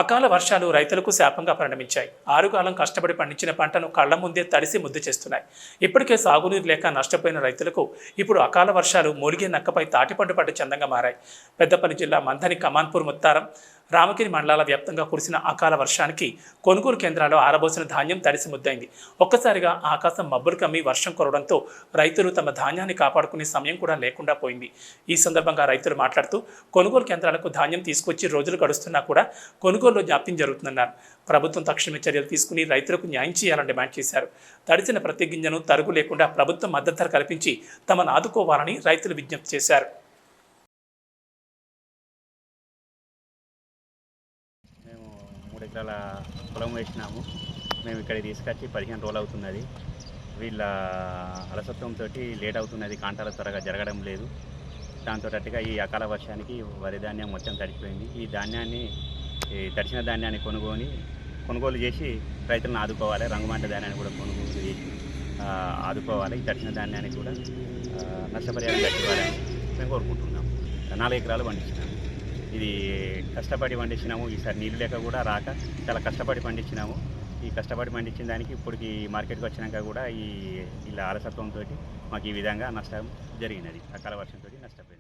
అకాల వర్షాలు రైతులకు శాపంగా పరిణమించాయి. ఆరుగాలం కష్టపడి పండించిన పంటను కళ్ల ముందే తడిసి ముద్దు చేస్తున్నాయి. ఇప్పటికే సాగునీరు లేక నష్టపోయిన రైతులకు ఇప్పుడు అకాల వర్షాలు మూలిగే నక్కపై తాటిపండు పడ్డ చందంగా మారాయి. పెద్దపల్లి జిల్లా మంథని, కమాన్పూర్, ముత్తారం, రామగిరి మండలాల వ్యాప్తంగా కురిసిన అకాల వర్షానికి కొనుగోలు కేంద్రాల్లో ఆరబోసిన ధాన్యం తడిసి ముద్దైంది. ఒక్కసారిగా ఆకాశం మబ్బులు కమ్మి వర్షం కురవడంతో రైతులు తమ ధాన్యాన్ని కాపాడుకునే సమయం కూడా లేకుండా పోయింది. ఈ సందర్భంగా రైతులు మాట్లాడుతూ కొనుగోలు కేంద్రాలకు ధాన్యం తీసుకొచ్చి రోజులు గడుస్తున్నా కూడా కొనుగోలులో జాప్యం జరుగుతుందన్నారు. ప్రభుత్వం తక్షణమే చర్యలు తీసుకుని రైతులకు న్యాయం చేయాలని డిమాండ్ చేశారు. తడిసిన ప్రతి గింజను తరుగు లేకుండా ప్రభుత్వం మద్దతు ధర కల్పించి తమను ఆదుకోవాలని రైతులు విజ్ఞప్తి చేశారు. మేము 3 ఎకరాల పొలం వేసినాము. మేము ఇక్కడ తీసుకొచ్చి 15 రోజులు అవుతున్నది. వీళ్ళ అలసత్వంతో లేట్ అవుతున్నది, కాంటాలు త్వరగా జరగడం లేదు. దాంతో అట్టుగా ఈ అకాల వర్షానికి వరి ధాన్యం మొత్తం తడిచిపోయింది. ఈ తడిసిన ధాన్యాన్ని కొనుగోలు చేసి రైతులను ఆదుకోవాలి. రంగుమంట ధాన్యాన్ని కూడా కొనుగోలు చేసి ఆదుకోవాలి. ఈ తడిసిన ధాన్యాన్ని కూడా నష్టపరిహారం కట్టివ్వాలని మేము కోరుకుంటున్నాము. 4 ఎకరాలు పండించినాము. ఇది కష్టపడి పండించినాము. ఈసారి నీళ్ళు లేక కూడా రాక చాలా కష్టపడి పండించినాము. ఈ కష్టపడి పండించిన దానికి ఇప్పటికి మార్కెట్కి వచ్చినాక కూడా ఇలా అలసత్వంతో మాకు ఈ విధంగా నష్టం జరిగినది. అకాల వర్షంతో నష్టపోయింది.